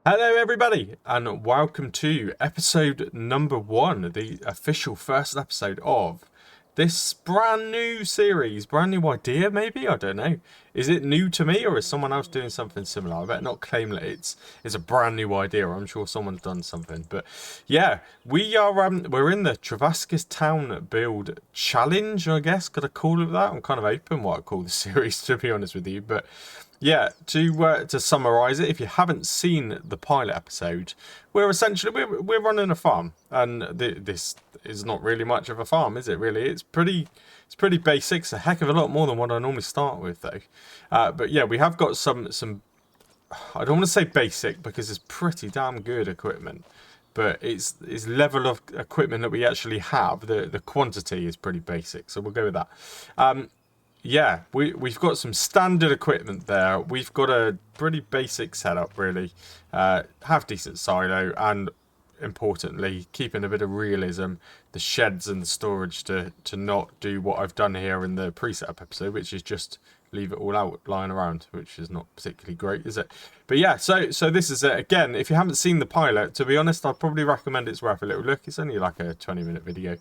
Hello, everybody, and welcome to episode number one, the official first episode of this brand new series. Brand new idea, maybe? I don't know. Is it new to me, or is someone else doing something similar? I better not claim that it's a brand new idea. I'm sure someone's done something. But yeah, we're in the Trevaskis Town build challenge, I guess. Could I call it that? I'm kind of open what I call the series, to be honest with you. But yeah, to summarise it, if you haven't seen the pilot episode, we're running a farm, and this is not really much of a farm, is it? Really, it's pretty basic. It's a heck of a lot more than what I normally start with, though. But yeah, we have got some. I don't want to say basic because it's pretty damn good equipment, but it's level of equipment that we actually have. The quantity is pretty basic, so we'll go with that. Yeah, we've got some standard equipment there. We've got a pretty basic setup, really. Have decent silo, and importantly, keeping a bit of realism. The sheds and the storage to not do what I've done here in the pre-setup episode, which is just leave it all out lying around, which is not particularly great, is it? But yeah, so this is it. Again, if you haven't seen the pilot, to be honest, I'd probably recommend it's worth a little look. It's only like a 20-minute video,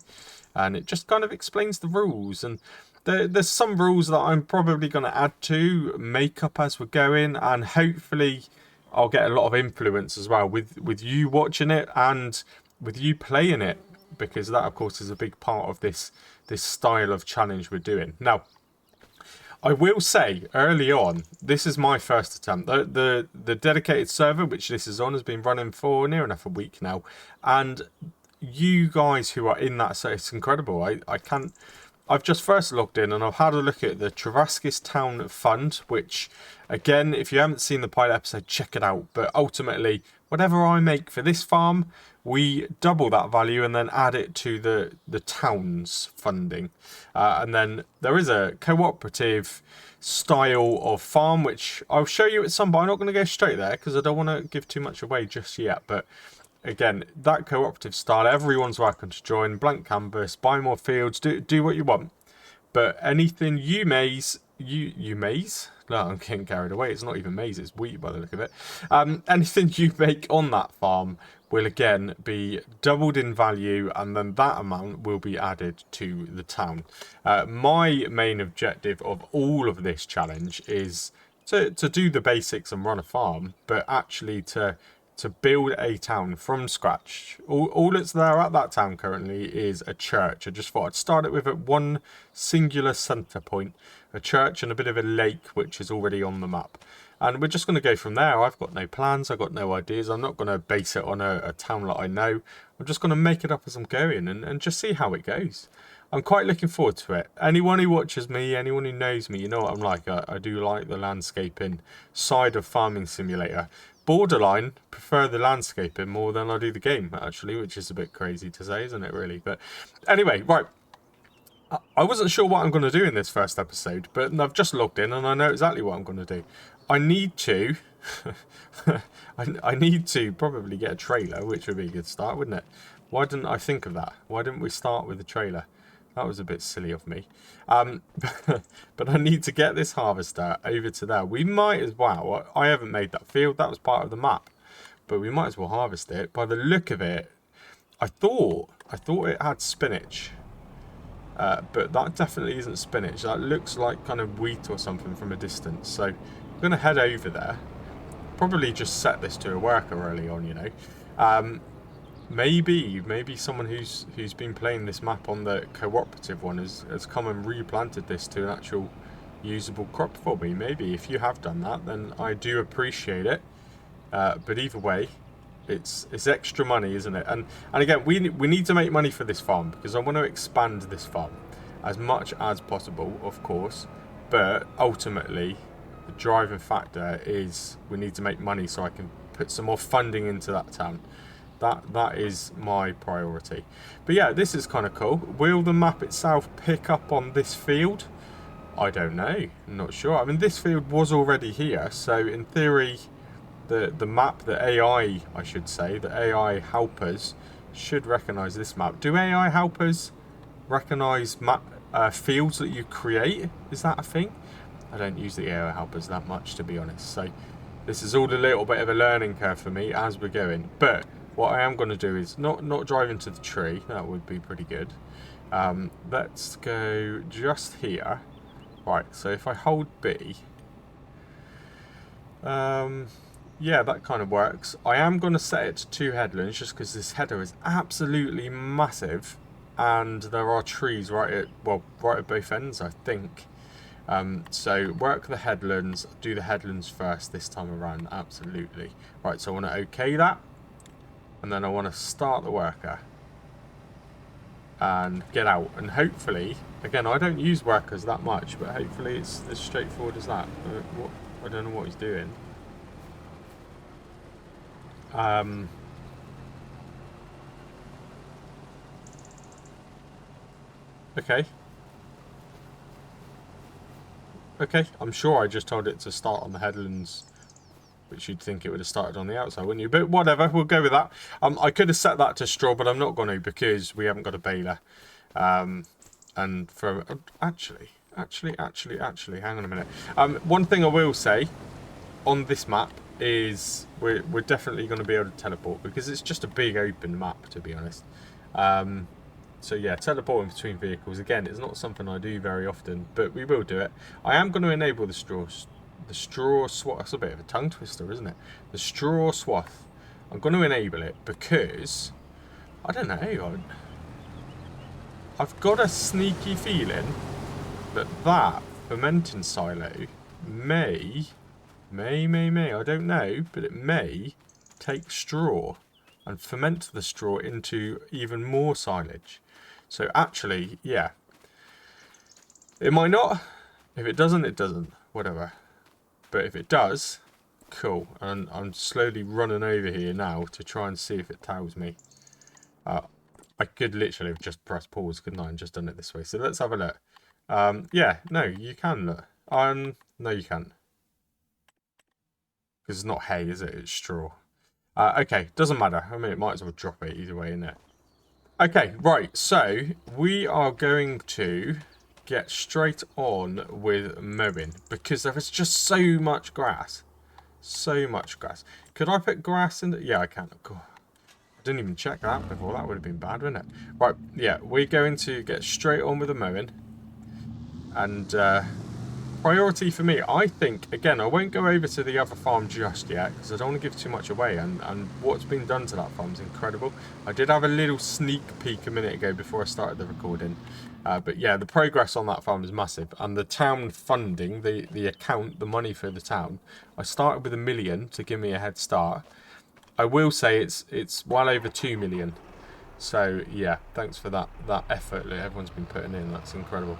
and it just kind of explains the rules. And there's some rules that I'm probably going to add to, make up as we're going, and hopefully I'll get a lot of influence as well with you watching it and with you playing it, because that, of course, is a big part of this style of challenge we're doing. Now, I will say early on, this is my first attempt. The dedicated server, which this is on, has been running for near enough a week now, and you guys who are in that, so it's incredible. I've just first logged in and I've had a look at the Trevaskis Town Fund, which, again, if you haven't seen the pilot episode, check it out. But ultimately, whatever I make for this farm, we double that value and then add it to the town's funding. And then there is a cooperative style of farm, which I'll show you at some point. I'm not going to go straight there because I don't want to give too much away just yet. But again, that cooperative style, everyone's welcome to join. Blank canvas, buy more fields, do what you want. But anything you maze, you maze? No, I'm getting carried away. It's not even maize, it's wheat by the look of it. Anything you make on that farm will again be doubled in value, and then that amount will be added to the town. My main objective of all of this challenge is to do the basics and run a farm, but actually to build a town from scratch. All that's there at that town currently is a church. I just thought I'd start it with at one singular centre point, a church and a bit of a lake, which is already on the map. And we're just going to go from there. I've got no plans. I've got no ideas. I'm not going to base it on a town that I know. I'm just going to make it up as I'm going and just see how it goes. I'm quite looking forward to it. Anyone who watches me, anyone who knows me, you know what I'm like. I do like the landscaping side of Farming Simulator. Borderline prefer the landscaping more than I do the game, actually, which is a bit crazy to say, isn't it, really? But anyway, right. I wasn't sure what I'm going to do in this first episode, but I've just logged in and I know exactly what I'm going to do. I need to... I need to probably get a trailer, which would be a good start, wouldn't it? Why didn't I think of that? Why didn't we start with a trailer? That was a bit silly of me. But I need to get this harvester over to there. We might as well. I haven't made that field. That was part of the map. But we might as well harvest it. By the look of it, I thought it had spinach. But that definitely isn't spinach. That looks like kind of wheat or something from a distance. So I'm going to head over there. Probably just set this to a worker early on, you know. Maybe someone who's been playing this map on the cooperative one has come and replanted this to an actual usable crop for me. Maybe if you have done that, then I do appreciate it. But either way, it's extra money, isn't it? And again, we need to make money for this farm because I want to expand this farm as much as possible, of course. But ultimately, the driving factor is we need to make money so I can put some more funding into that town. That is my priority. But yeah, this is kind of cool. Will the map itself pick up on this field? I don't know. I'm not sure. I mean, this field was already here, so in theory, the map, the AI, I should say, the AI helpers should recognise this map. Do AI helpers recognise map fields that you create? Is that a thing? I don't use the AI helpers that much, to be honest. So This is all a little bit of a learning curve for me as we're going. But what I am going to do is not drive into the tree. That would be pretty good. Let's go just here. Right, so if I hold B, yeah, that kind of works. I am going to set it to 2 headlands just because this header is absolutely massive, and there are trees right at both ends, I think. So work the headlands, do the headlands first this time around, absolutely. Right, so I want to OK that, and then I want to start the worker and get out, and hopefully, again, I don't use workers that much, but hopefully it's as straightforward as that. I don't know what he's doing. Okay. Okay, I'm sure I just told it to start on the headlands, which you'd think it would have started on the outside, wouldn't you? But whatever, we'll go with that. I could have set that to straw, but I'm not going to because we haven't got a baler. And for actually, hang on a minute. One thing I will say on this map is we're definitely going to be able to teleport because it's just a big open map, to be honest. So yeah, teleporting between vehicles, again, it's not something I do very often, but we will do it. I am going to enable the straw swath. That's a bit of a tongue twister, isn't it? The straw swath. I'm going to enable it because, I don't know, I've got a sneaky feeling that fermenting silo may, I don't know, but it may take straw and ferment the straw into even more silage. So actually, yeah, it might not. If it doesn't, it doesn't. Whatever. But if it does, cool. And I'm slowly running over here now to try and see if it tells me. I could literally have just pressed pause, couldn't I, and just done it this way. So let's have a look. Yeah, no, you can look. No, you can't. Because it's not hay, is it? It's straw. Okay, doesn't matter. I mean, it might as well drop it either way, innit? Okay, right, so we are going to get straight on with mowing because there is just so much grass. So much grass. Could I put grass in? Yeah, I can. God, I didn't even check that before. That would have been bad, wouldn't it? Right, yeah, we're going to get straight on with the mowing. And priority for me, I think, again, I won't go over to the other farm just yet because I don't want to give too much away, and what's been done to that farm is incredible. I did have a little sneak peek a minute ago before I started the recording, but yeah, the progress on that farm is massive, and the town funding, the account, the money for the town, I started with $1 million to give me a head start. I will say it's well over 2 million, so yeah, thanks for that effort that everyone's been putting in. That's incredible.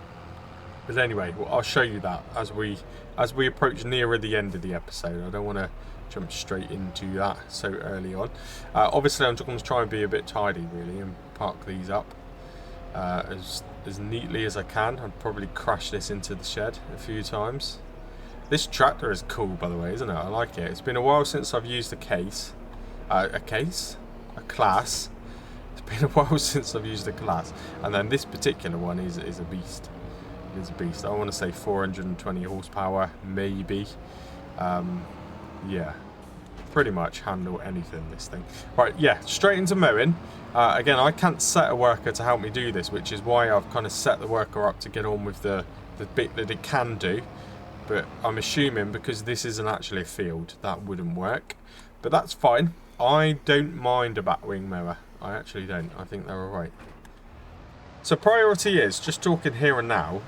But anyway, well, I'll show you that as we approach nearer the end of the episode. I don't want to jump straight into that so early on. Obviously, I'm just going to try and be a bit tidy, really, and park these up as neatly as I can. I'd probably crash this into the shed a few times. This tractor is cool, by the way, isn't it? I like it. It's been a while since I've used a class. It's been a while since I've used a class, and then this particular one is a beast. Is a beast. I want to say 420 horsepower, maybe. Yeah, pretty much handle anything, this thing. Right, yeah, straight into mowing. Again, I can't set a worker to help me do this, which is why I've kind of set the worker up to get on with the bit that it can do. But I'm assuming because this isn't actually a field, that wouldn't work. But that's fine. I don't mind a batwing mower. I actually don't. I think they're alright. So priority is, just talking here and now,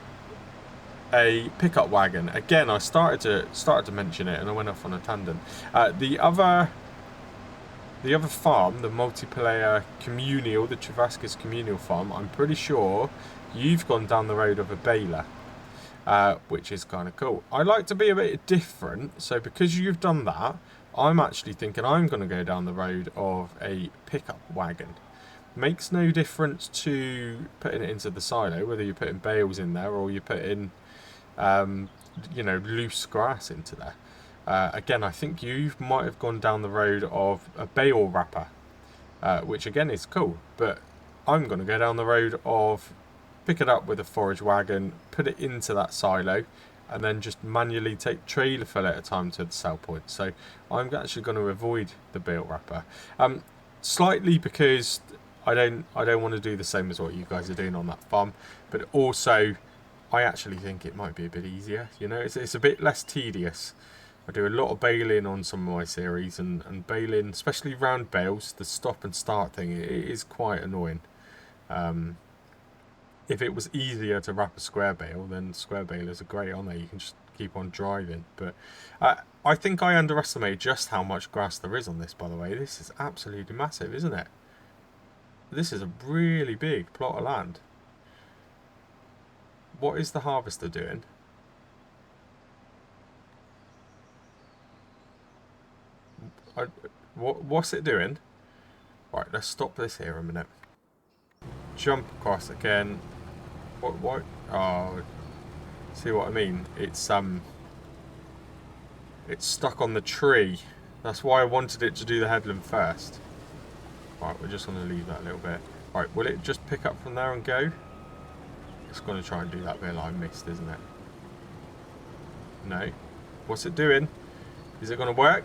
a pickup wagon. Again, I started to mention it and I went off on a tangent. The other farm, the multiplayer communal, the Trevaskis communal farm, I'm pretty sure you've gone down the road of a baler, which is kind of cool. I like to be a bit different, so because you've done that, I'm actually thinking I'm going to go down the road of a pickup wagon. Makes no difference to putting it into the silo, whether you're putting bales in there or you're putting you know, loose grass into there. Again, I think you might have gone down the road of a bale wrapper, which again is cool, but I'm going to go down the road of pick it up with a forage wagon, put it into that silo, and then just manually take trailer fill at a time to the sell point. So I'm actually going to avoid the bale wrapper, slightly because I don't want to do the same as what you guys are doing on that farm, but also I actually think it might be a bit easier. You know, it's a bit less tedious. I do a lot of baling on some of my series, and baling, especially round bales, the stop and start thing, it is quite annoying. If it was easier to wrap a square bale, then square balers are great, aren't they? You can just keep on driving. But I think I underestimated just how much grass there is on this, by the way. This is absolutely massive, isn't it? This is a really big plot of land. What is the harvester doing? What's it doing? Right, let's stop this here a minute. Jump across again. What? Oh, see what I mean? It's stuck on the tree. That's why I wanted it to do the headland first. Right, we're just going to leave that a little bit. Right, will it just pick up from there and go? It's going to try and do that bit I missed, isn't it? No. What's it doing? Is it going to work?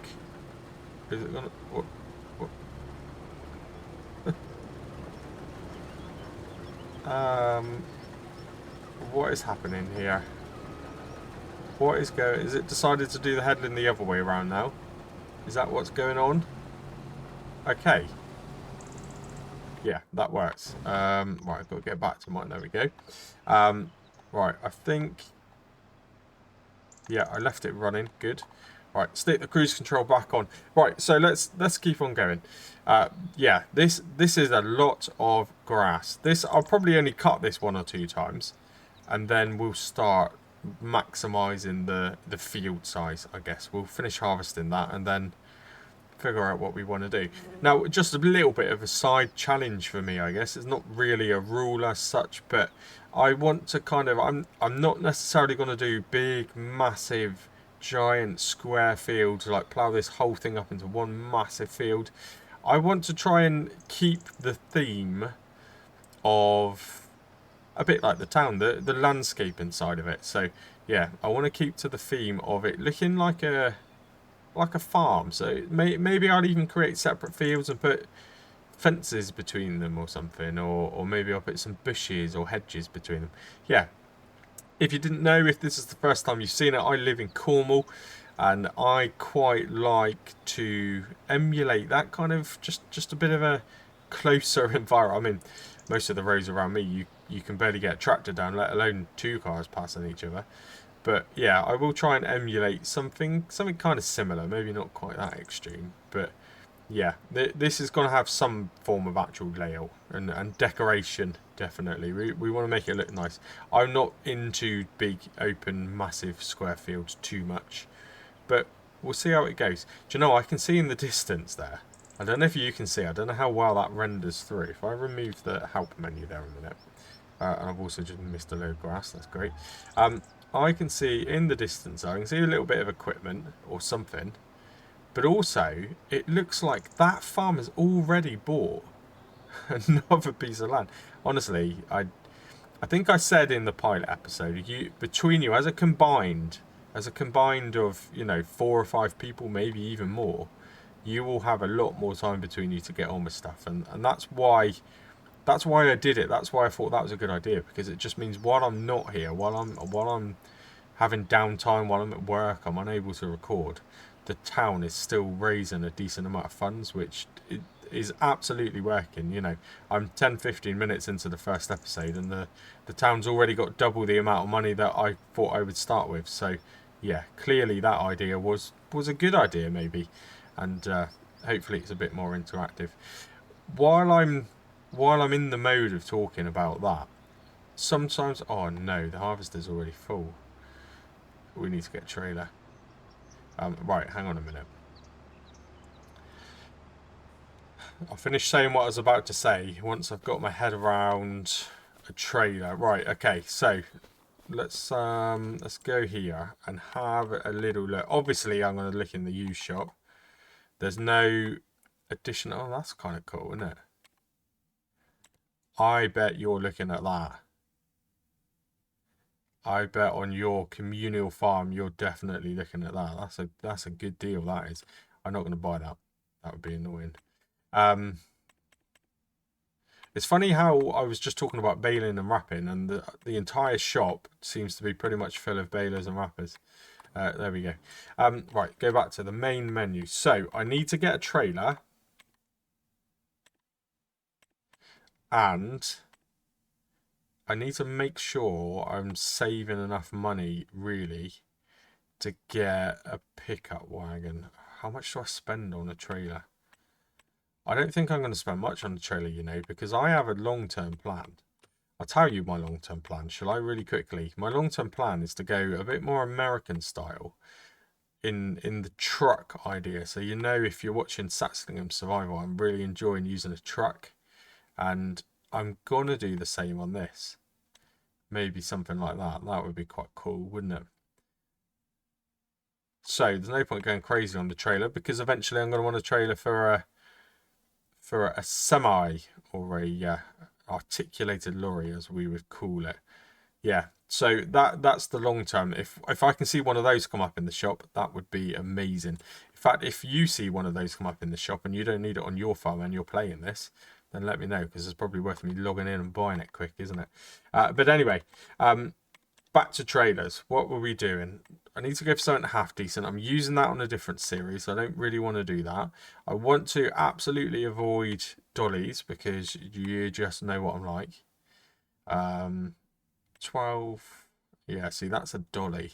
Is it going to... What? What is happening here? What is going... Is it decided to do the headland the other way around now? Is that what's going on? Okay. Yeah, that works. Right, I've got to get back to mine. There we go. Right, I think... Yeah, I left it running. Good. Right, stick the cruise control back on. Right, so let's keep on going. Yeah, this is a lot of grass. I'll probably only cut this 1 or 2 times, and then we'll start maximising the field size, I guess. We'll finish harvesting that and then figure out what we want to do. Now, just a little bit of a side challenge for me, I guess. It's not really a rule as such, but I want to kind of... I'm not necessarily going to do big, massive, giant square fields, like plough this whole thing up into one massive field. I want to try and keep the theme of a bit like the town, the landscape inside of it. So yeah, I want to keep to the theme of it looking like a farm. So maybe I'll even create separate fields and put fences between them or something, or maybe I'll put some bushes or hedges between them. Yeah. If you didn't know, if this is the first time you've seen it, I live in Cornwall, and I quite like to emulate that kind of just a bit of a closer environment. I mean, most of the roads around me, you can barely get a tractor down, let alone 2 cars passing each other. But yeah, I will try and emulate something kind of similar, maybe not quite that extreme, but yeah, this is going to have some form of actual layout and decoration, definitely. We want to make it look nice. I'm not into big, open, massive square fields too much, but we'll see how it goes. Do you know, I can see in the distance there. I don't know if you can see. I don't know how well that renders through. If I remove the help menu there a minute, and I've also just missed a load of grass. That's great. I can see in the distance, I can see a little bit of equipment or something. But also, it looks like that farmer's already bought another piece of land. Honestly, I think I said in the pilot episode, between you as a combined of, you know, 4 or 5 people, maybe even more, you will have a lot more time between you to get on with stuff, and that's why I did it. That's why I thought that was a good idea, because it just means while I'm not here, while I'm having downtime, while I'm at work, I'm unable to record, the town is still raising a decent amount of funds, which is absolutely working. You know, I'm 10-15 minutes into the first episode, and the town's already got double the amount of money that I thought I would start with. So yeah, clearly that idea was a good idea, maybe, and hopefully it's a bit more interactive. While I'm in the mode of talking about that, sometimes... Oh no, the harvester's already full. We need to get a trailer. Right, hang on a minute. I'll finish saying what I was about to say once I've got my head around a trailer. Right, okay, so let's go here and have a little look. Obviously, I'm going to look in the used shop. There's no additional... Oh, that's kind of cool, isn't it? I bet you're looking at that. I bet on your communal farm, you're definitely looking at that. That's a good deal. That is. I'm not going to buy that. That would be annoying. It's funny how I was just talking about baling and wrapping, and the entire shop seems to be pretty much full of balers and wrappers. There we go. Right, go back to the main menu. So I need to get a trailer, and I need to make sure I'm saving enough money, really, to get a pickup wagon. How much do I spend on a trailer? I don't think I'm going to spend much on the trailer, you know, because I have a long-term plan. I'll tell you my long-term plan. Shall I really quickly? My long-term plan is to go a bit more American style in the truck idea. So, you know, if you're watching Satslingham Survival, I'm really enjoying using a truck. And I'm going to do the same on this. Maybe something like that. That would be quite cool, wouldn't it? So, there's no point going crazy on the trailer, because eventually I'm going to want a trailer for a semi, or a articulated lorry, as we would call it. Yeah, so that's the long term. If I can see one of those come up in the shop, that would be amazing. In fact, if you see one of those come up in the shop and you don't need it on your farm and you're playing this, then let me know, because it's probably worth me logging in and buying it quick, isn't it? But anyway, back to trailers. What were we doing? I need to go for something half decent. I'm using that on a different series. I don't really want to do that. I want to absolutely avoid dollies, because you just know what I'm like. 12. Yeah, see, that's a dolly.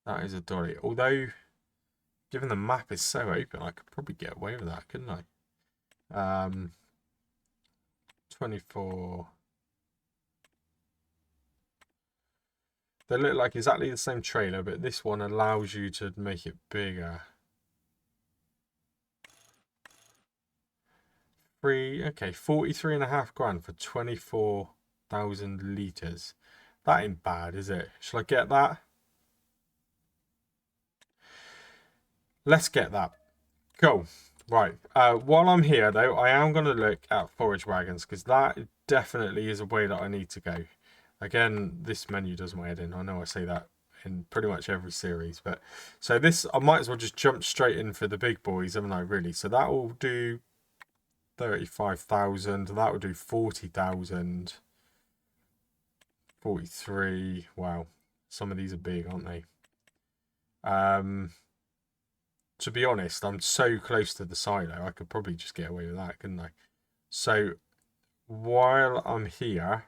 That is a dolly. Although, given the map is so open, I could probably get away with that, couldn't I? 24. They look like exactly the same trailer, but this one allows you to make it bigger. Okay, 43.5 grand for 24,000 litres. That ain't bad, is it? Shall I get that? Let's get that. Cool. Right. While I'm here, though, I am going to look at forage wagons, because that definitely is a way that I need to go. Again, this menu does my head in. I know I say that in pretty much every series, but so this, I might as well just jump straight in for the big boys, haven't I, really? So that will do 35,000. That will do 40,000. 43. Wow. Some of these are big, aren't they? To be honest, I'm so close to the silo, I could probably just get away with that, couldn't I? So while I'm here,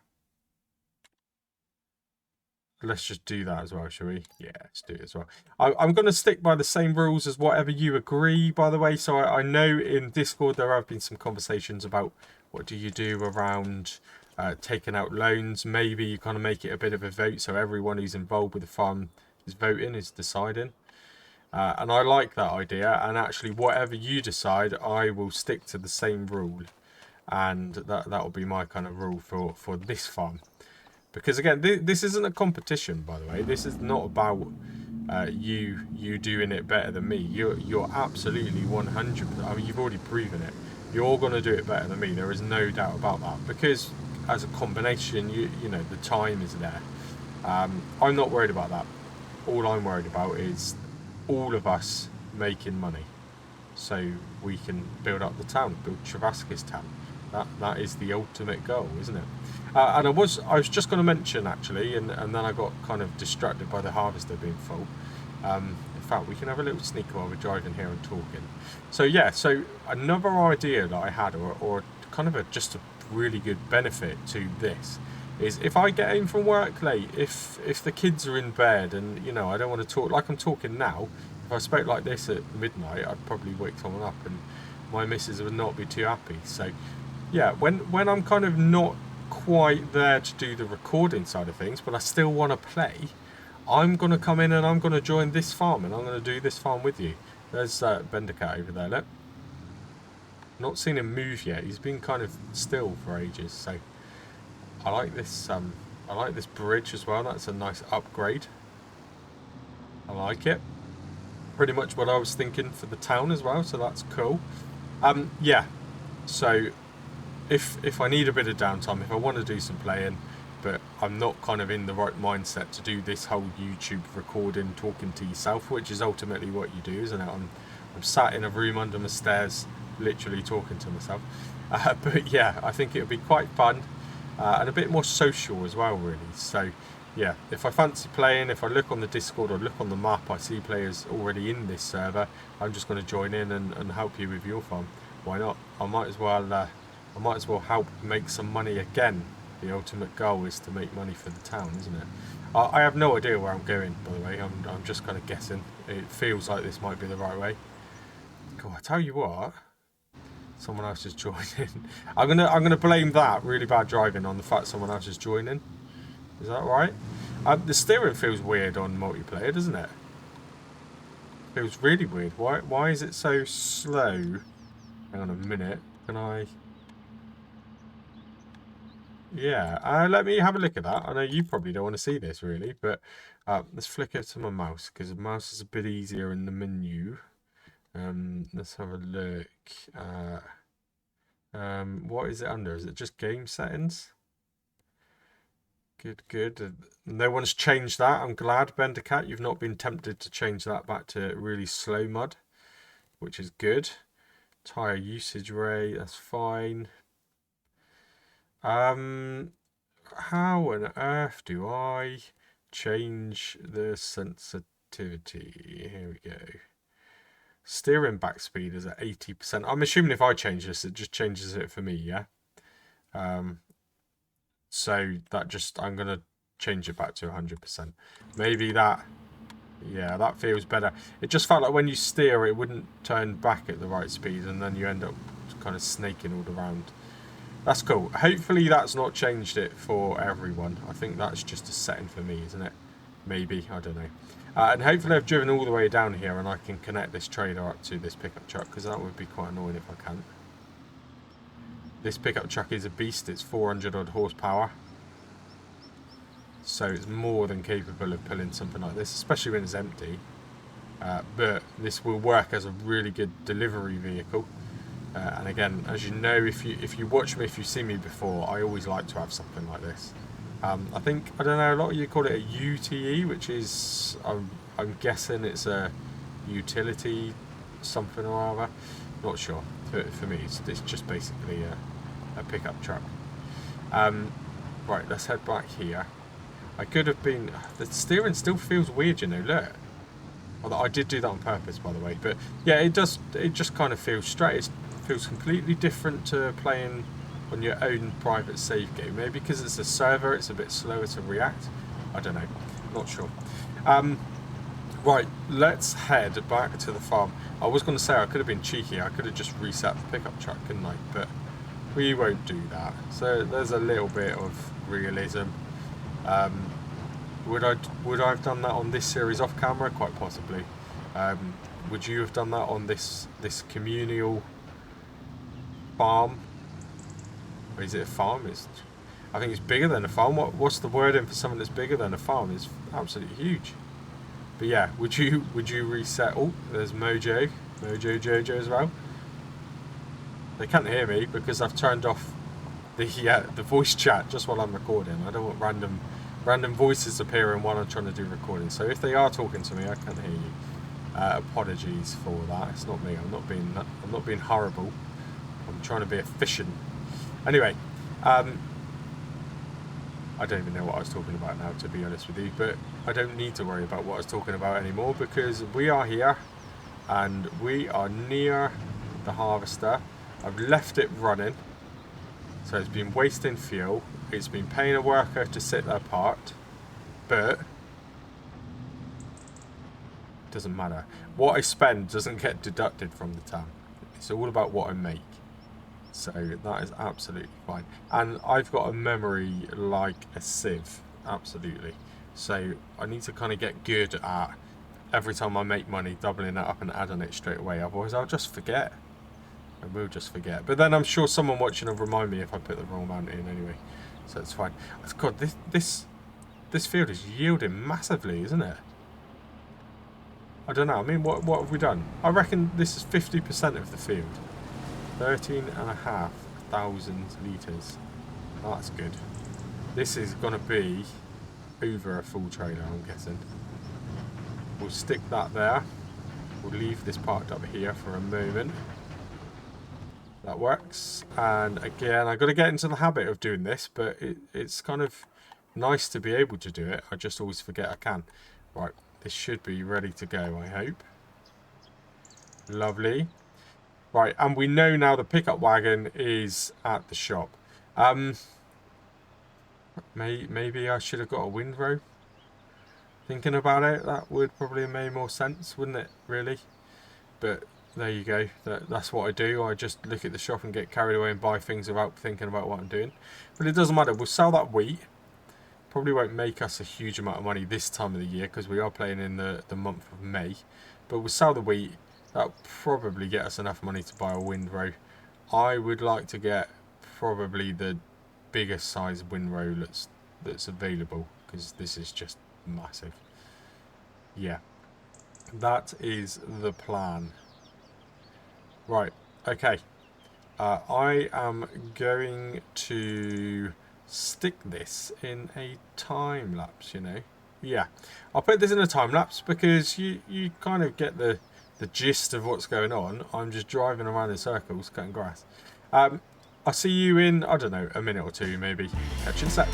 let's just do that as well, shall we? Yeah, let's do it as well. I'm going to stick by the same rules as whatever you agree, by the way. So I know in Discord there have been some conversations about what do you do around taking out loans. Maybe you kind of make it a bit of a vote, so everyone who's involved with the farm is voting, is deciding. And I like that idea, and actually whatever you decide, I will stick to the same rule, and that will be my kind of rule for this farm. Because again, this isn't a competition, by the way. This is not about you doing it better than me. You're absolutely 100%. I mean, you've already proven it. You're going to do it better than me. There is no doubt about that. Because as a combination, you know, the time is there. I'm not worried about that. All I'm worried about is all of us making money, so we can build up the town, build Trevaskis Town. That is the ultimate goal, isn't it? And I was just going to mention, actually, and then I got kind of distracted by the harvester being full. In fact, we can have a little sneak while we're driving here and talking. So yeah, so another idea that I had, or kind of just a really good benefit to this, is if I get home from work late, if the kids are in bed and, you know, I don't want to talk like I'm talking now. If I spoke like this at midnight, I'd probably wake someone up, and my missus would not be too happy. So yeah, when I'm kind of not quite there to do the recording side of things, but I still want to play, I'm going to come in and I'm going to join this farm, and I'm going to do this farm with you. There's Bendercat over there, look. Not seen him move yet. He's been kind of still for ages, so I like this bridge as well. That's a nice upgrade. I like it. Pretty much what I was thinking for the town as well, so that's cool. Yeah, so if I need a bit of downtime, if I want to do some playing, but I'm not kind of in the right mindset to do this whole YouTube recording, talking to yourself, which is ultimately what you do, isn't it? I'm sat in a room under my stairs, literally talking to myself. But yeah, I think it would be quite fun and a bit more social as well, really. So yeah, if I fancy playing, if I look on the Discord or look on the map, I see players already in this server, I'm just going to join in and help you with your farm. Why not? I might as well help make some money again. The ultimate goal is to make money for the town, isn't it? I have no idea where I'm going, by the way. I'm just kind of guessing. It feels like this might be the right way. God, I tell you what, someone else is joining. I'm gonna blame that really bad driving on the fact someone else is joining. Is that right? The steering feels weird on multiplayer, doesn't it? Feels really weird. Why is it so slow? Hang on a minute. Can I? Yeah, let me have a look at that. I know you probably don't want to see this really, but let's flick it to my mouse because the mouse is a bit easier in the menu. Let's have a look. What is it under? Is it just game settings? Good. No one's changed that. I'm glad, Bendercat, you've not been tempted to change that back to really slow mud, which is good. Tire usage rate, that's fine. How on earth do I change the sensitivity? Here we go. Steering back speed is at 80%. I'm assuming if I change this, it just changes it for me, yeah? So that just, I'm going to change it back to 100%. Maybe that, yeah, that feels better. It just felt like when you steer, it wouldn't turn back at the right speed, and then you end up kind of snaking all around. That's cool. Hopefully that's not changed it for everyone. I think that's just a setting for me, isn't it? Maybe, I don't know. And hopefully I've driven all the way down here and I can connect this trailer up to this pickup truck, because that would be quite annoying if I can't. This pickup truck is a beast. It's 400 odd horsepower. So it's more than capable of pulling something like this, especially when it's empty. But this will work as a really good delivery vehicle. And again, as you know, if you watch me, if you've seen me before, I always like to have something like this. I think, I don't know, a lot of you call it a UTE, which is, I'm guessing it's a utility something or other. Not sure. For me, it's just basically a pickup truck. Right, let's head back here. I could have been... The steering still feels weird, you know, look. Although I did do that on purpose, by the way. But yeah, it does. It just kind of feels straight. It feels completely different to playing on your own private save game. Maybe because it's a server, it's a bit slower to react. I don't know. Not sure. Right, let's head back to the farm. I was going to say I could have been cheeky. I could have just reset the pickup truck, couldn't I? But we won't do that. So there's a little bit of realism. Would I have done that on this series off camera? Quite possibly. Would you have done that on this communal farm? Or is it a farm? I think it's bigger than a farm. What's the wording for something that's bigger than a farm? It's absolutely huge. But yeah, would you reset? Oh, there's Mojo Jojo as well. They can't hear me because I've turned off the voice chat just while I'm recording. I don't want random voices appearing while I'm trying to do recording. So if they are talking to me, I can't hear you. Apologies for that. It's not me. I'm not being horrible. I'm trying to be efficient. Anyway, I don't even know what I was talking about now, to be honest with you. But I don't need to worry about what I was talking about anymore because we are here and we are near the harvester. I've left it running. So it's been wasting fuel, it's been paying a worker to sit their part, but it doesn't matter. What I spend doesn't get deducted from the town. It's all about what I make. So that is absolutely fine. And I've got a memory like a sieve, absolutely. So I need to kind of get good at, every time I make money, doubling it up and adding it straight away, otherwise I'll just forget. I will just forget. But then I'm sure someone watching will remind me if I put the wrong amount in anyway. So it's fine. God, this field is yielding massively, isn't it? I don't know. I mean, what have we done? I reckon this is 50% of the field. 13,500 litres. Oh, that's good. This is going to be over a full trailer, I'm guessing. We'll stick that there. We'll leave this parked up here for a moment. That works. And again, I've got to get into the habit of doing this, but it's kind of nice to be able to do it. I just always forget I can. Right, this should be ready to go, I hope. Lovely. Right, and we know now the pickup wagon is at the shop. Maybe I should have got a windrow. Thinking about it, that would probably have made more sense, wouldn't it, really? But there you go. That's what I do. I just look at the shop and get carried away and buy things without thinking about what I'm doing. But it doesn't matter. We'll sell that wheat. Probably won't make us a huge amount of money this time of the year because we are playing in the month of May. But we'll sell the wheat. That'll probably get us enough money to buy a windrow. I would like to get probably the biggest size windrow that's available because this is just massive. Yeah, that is the plan. Right, okay. I am going to stick this in a time lapse, you know. Yeah, I'll put this in a time lapse because you kind of get the gist of what's going on. I'm just driving around in circles cutting grass. I'll see you in, I don't know, a minute or two maybe. Catch you in a sec.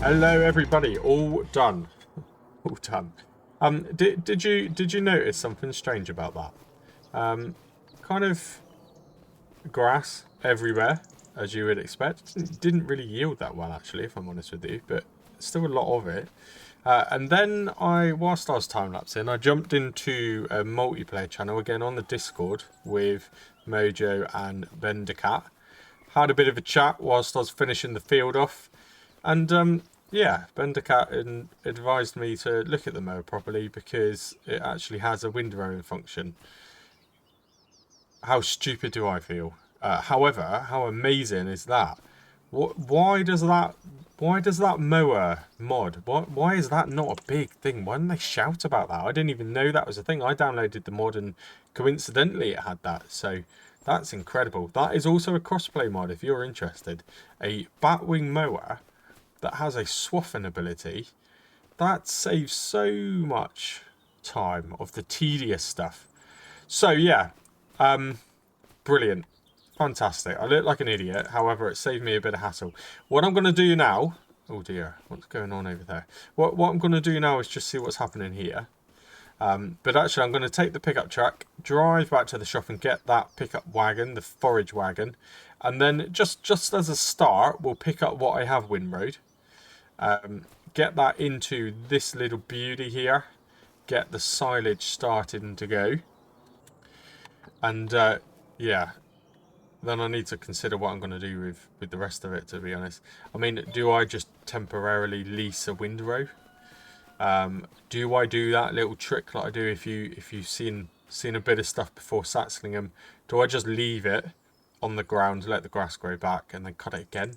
Hello, everybody. All done. All done. Did you notice something strange about that? Kind of grass everywhere, as you would expect. Didn't really yield that well, actually, if I'm honest with you, but still a lot of it. And then whilst I was time-lapsing, I jumped into a multiplayer channel again on the Discord with Mojo and Bendercat. Had a bit of a chat whilst I was finishing the field off. And yeah, Bendercat advised me to look at the mower properly because it actually has a windrowing function. How stupid do I feel? However, how amazing is that? Why does that mower mod? Why is that not a big thing? Why didn't they shout about that? I didn't even know that was a thing. I downloaded the mod and coincidentally it had that. So that's incredible. That is also a crossplay mod if you're interested. A batwing mower that has a swathing ability. That saves so much time of the tedious stuff. So yeah, brilliant. Fantastic. I look like an idiot. However, it saved me a bit of hassle. What I'm going to do now... Oh dear, what's going on over there? What I'm going to do now is just see what's happening here. But actually, I'm going to take the pickup truck, drive back to the shop and get that pickup wagon, the forage wagon. And then just as a start, we'll pick up what I have windrowed. Get that into this little beauty here. Get the silage starting to go. And yeah... Then I need to consider what I'm going to do with the rest of it, to be honest. I mean, do I just temporarily lease a windrow? Do I do that little trick like I do if you've seen a bit of stuff before saxling them? Do I just leave it on the ground, let the grass grow back, and then cut it again?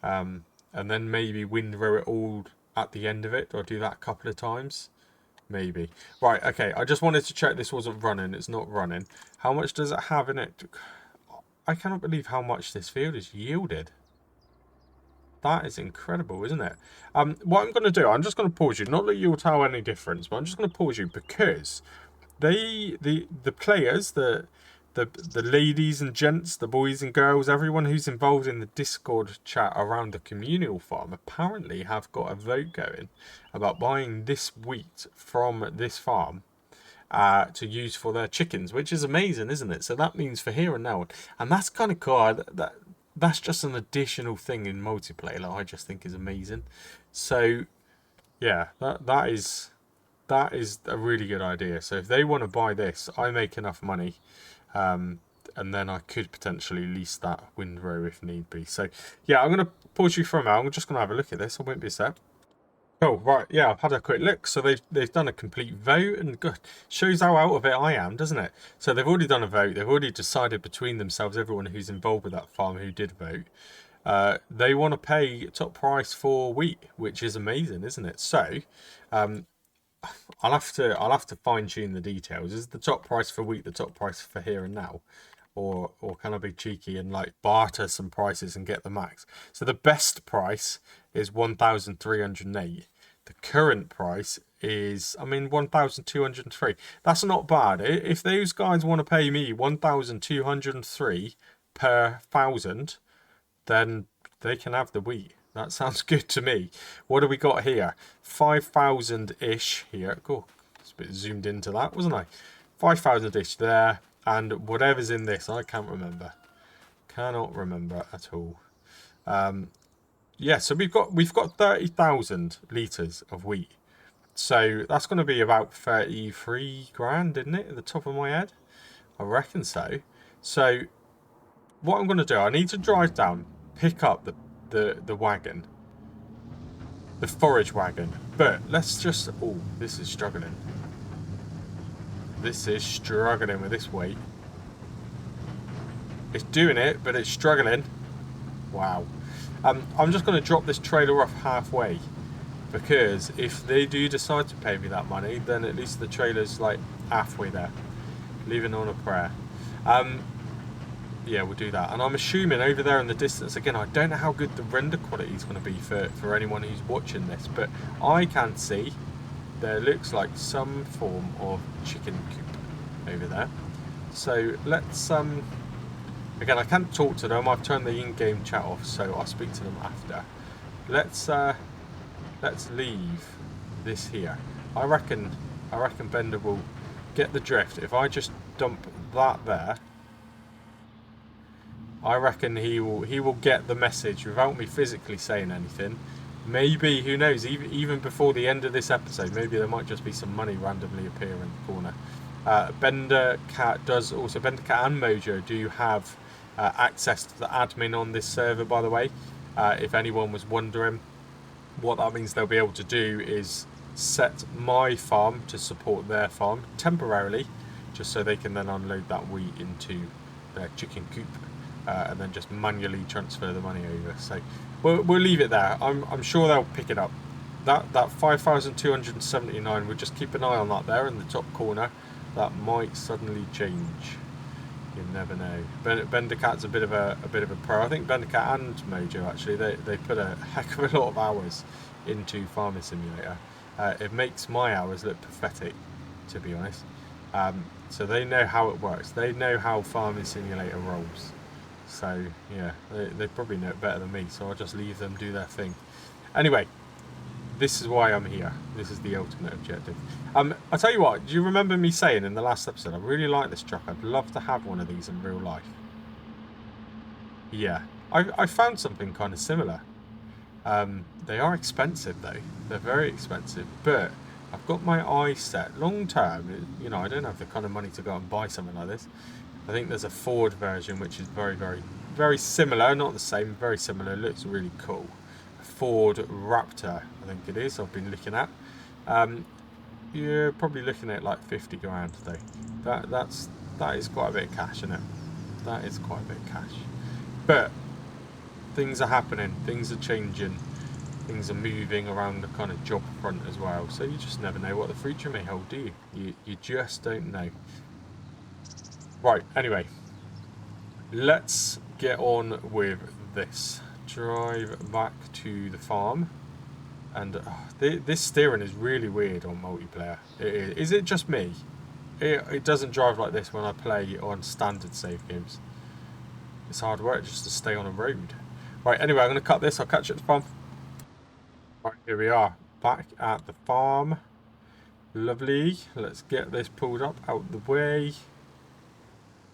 And then maybe windrow it all at the end of it? Do I do that a couple of times? Maybe. Right, okay. I just wanted to check this wasn't running. It's not running. How much does it have in it? I cannot believe how much this field has yielded. That is incredible, isn't it? What I'm going to do, I'm just going to pause you. Not that you'll tell any difference, but I'm just going to pause you because the players, the ladies and gents, the boys and girls, everyone who's involved in the Discord chat around the communal farm apparently have got a vote going about buying this wheat from this farm. To use for their chickens, which is amazing, isn't it? So that means for here and now, and that's kind of cool. That's just an additional thing in multiplayer that I just think is amazing. So yeah, that is a really good idea. So if they want to buy this, I make enough money, and then I could potentially lease that windrow if need be. So yeah, I'm going to pause you for a moment. I'm just going to have a look at this. I won't be a sec. Oh, right, yeah, I've had a quick look. So they've done a complete vote, and good, shows how out of it I am, doesn't it? So they've already done a vote. They've already decided between themselves, everyone who's involved with that farm who did vote. They want to pay top price for wheat, which is amazing, isn't it? So I'll have to fine tune the details. Is the top price for wheat the top price for here and now? Or can I be cheeky and like barter some prices and get the max? So the best price is 1,308. The current price is, 1,203. That's not bad. If those guys want to pay me 1,203 per thousand, then they can have the wheat. That sounds good to me. What do we got here? 5,000-ish here. Cool. It's a bit zoomed into that, wasn't I? 5,000-ish there. And whatever's in this, I can't remember. Cannot remember at all. Yeah, so we've got 30,000 litres of wheat. So that's going to be about 33 grand, isn't it? At the top of my head. I reckon so. So what I'm going to do, I need to drive down, pick up the wagon. The forage wagon. But let's just... Oh, this is struggling. This is struggling with this weight. It's doing it, but it's struggling. Wow. I'm just going to drop this trailer off halfway. Because if they do decide to pay me that money, then at least the trailer's like halfway there. Leaving on a prayer. Yeah, we'll do that. And I'm assuming over there in the distance, again, I don't know how good the render quality is going to be for anyone who's watching this. But I can see... there looks like some form of chicken coop over there. So let's again, I can't talk to them. I've turned the in-game chat off, so I'll speak to them after. Let's let's leave this here. I reckon Bender will get the drift. If I just dump that there, I reckon he will get the message without me physically saying anything. Maybe, who knows, even before the end of this episode, maybe there might just be some money randomly appear in the corner. Bender Cat and Mojo do have access to the admin on this server, by the way. If anyone was wondering, what that means they'll be able to do is set my farm to support their farm temporarily, just so they can then unload that wheat into their chicken coop. And then just manually transfer the money over. So we'll leave it there. I'm sure they'll pick it up. That 5,279. We'll just keep an eye on that there in the top corner. That might suddenly change. You never know. Bendercat's a bit of a pro. I think Bendercat and Mojo actually they put a heck of a lot of hours into Farming Simulator. It makes my hours look pathetic, to be honest. So they know how it works. They know how Farming Simulator rolls. So yeah, they probably know it better than me, so I'll just leave them do their thing. Anyway, this is why I'm here. This is the ultimate objective. I'll tell you what, do you remember me saying in the last episode, I really like this truck, I'd love to have one of these in real life. Yeah, I found something kind of similar. They are expensive though, they're very expensive, but I've got my eyes set long term. You know, I don't have the kind of money to go and buy something like this. I think there's a Ford version which is very, very, very similar, not the same, very similar. It looks really cool. A Ford Raptor, I think it is. I've been looking at. You're probably looking at like 50 grand though. That is quite a bit of cash, isn't it? That is quite a bit of cash. But things are happening, things are changing, things are moving around the kind of job front as well. So you just never know what the future may hold, do you? You just don't know. Right, anyway, let's get on with this. Drive back to the farm. And this steering is really weird on multiplayer. Is it just me? It doesn't drive like this when I play on standard save games. It's hard work just to stay on a road. Right, anyway, I'm going to cut this. I'll catch you at the farm. Right, here we are. Back at the farm. Lovely. Let's get this pulled up out the way.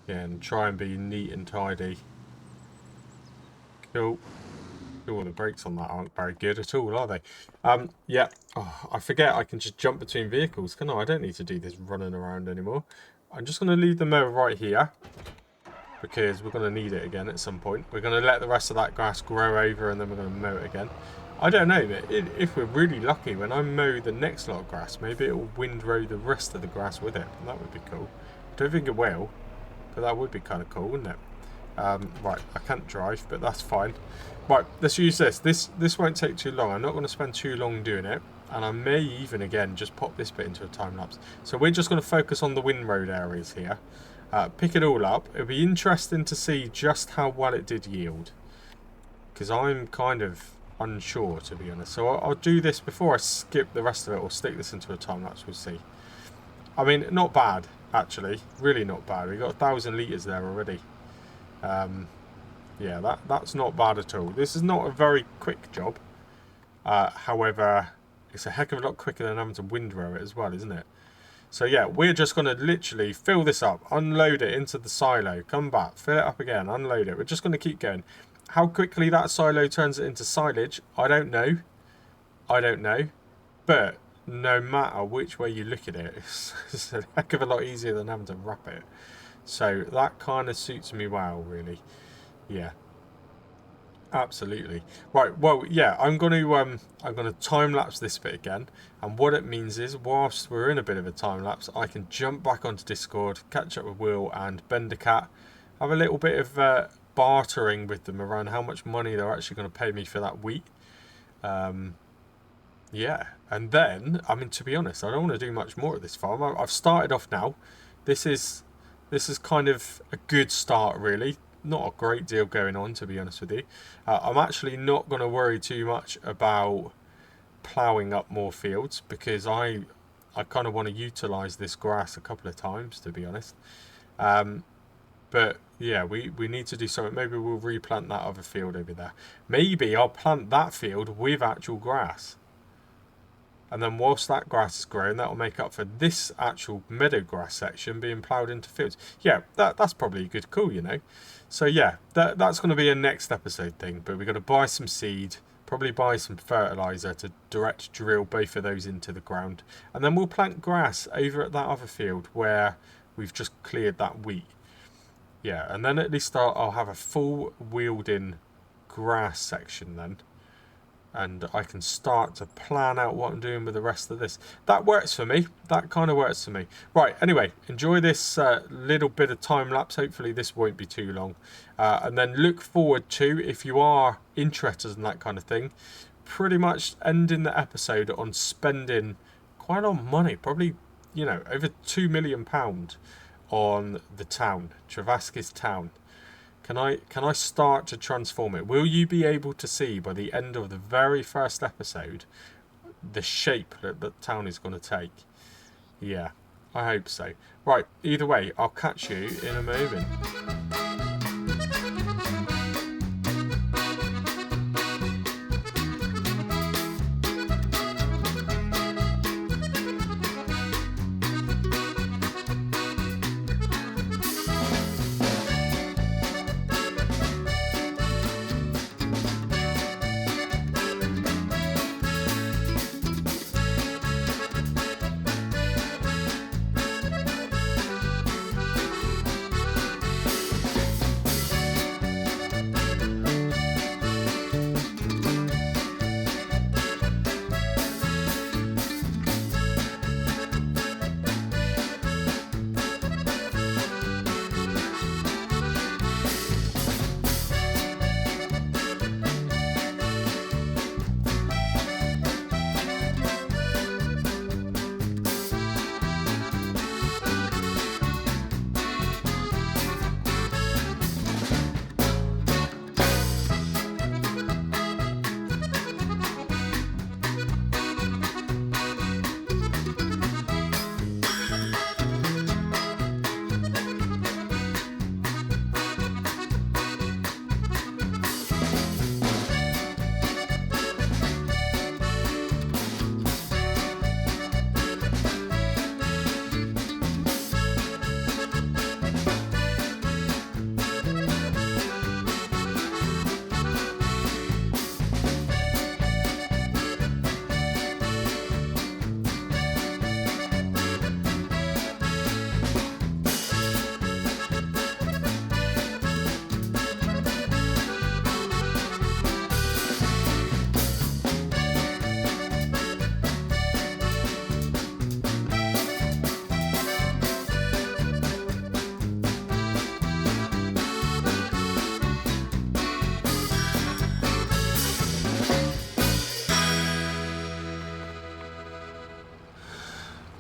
Yeah, and try and be neat and tidy. Cool. Oh, the brakes on that aren't very good at all, are they? Yeah. Oh, I forget I can just jump between vehicles, can I? I don't need to do this running around anymore. I'm just going to leave the mower right here, because we're going to need it again at some point. We're going to let the rest of that grass grow over, and then we're going to mow it again. I don't know, but if we're really lucky, when I mow the next lot of grass, maybe it will windrow the rest of the grass with it. That would be cool. I don't think it will. But that would be kind of cool, wouldn't it? Right, I can't drive, but that's fine. Right, let's use this. This won't take too long. I'm not going to spend too long doing it. And I may even, again, just pop this bit into a time-lapse. So we're just going to focus on the windrow areas here. Pick it all up. It'll be interesting to see just how well it did yield. Because I'm kind of unsure, to be honest. So I'll do this before I skip the rest of it, or stick this into a time-lapse. We'll see. I mean, not bad. Actually, really not bad. We got 1,000 litres there already. Yeah, that's not bad at all. This is not a very quick job. However, it's a heck of a lot quicker than having to windrow it as well, isn't it? So yeah, we're just going to literally fill this up, unload it into the silo, come back, fill it up again, unload it. We're just going to keep going. How quickly that silo turns it into silage, I don't know. I don't know. But no matter which way you look at it, it's a heck of a lot easier than having to wrap it. So that kind of suits me well, really. Yeah, absolutely. Right, well, yeah, I'm going to time lapse this bit again, and what it means is, whilst we're in a bit of a time lapse, I can jump back onto Discord, catch up with Will and Bendercat, have a little bit of bartering with them around how much money they're actually going to pay me for that wheat. Yeah, and then, I mean, to be honest, I don't want to do much more at this farm. I've started off now. This is kind of a good start, really. Not a great deal going on, to be honest with you. I'm actually not going to worry too much about ploughing up more fields, because I kind of want to utilise this grass a couple of times, to be honest. But yeah, we need to do something. Maybe we'll replant that other field over there. Maybe I'll plant that field with actual grass. And then whilst that grass is growing, that will make up for this actual meadow grass section being ploughed into fields. Yeah, that's probably a good call, you know. So yeah, that's going to be a next episode thing. But we've got to buy some seed, probably buy some fertiliser to direct drill both of those into the ground. And then we'll plant grass over at that other field where we've just cleared that wheat. Yeah, and then at least I'll have a full wheeled in grass section then. And I can start to plan out what I'm doing with the rest of this. That works for me. That kind of works for me. Right, anyway, enjoy this little bit of time lapse. Hopefully this won't be too long. And then look forward to, if you are interested in that kind of thing, pretty much ending the episode on spending quite a lot of money. Probably, you know, over £2 million on the town, Trevaskis Town. Can I start to transform it? Will you be able to see by the end of the very first episode the shape that the town is going to take? Yeah, I hope so. Right, either way, I'll catch you in a moment.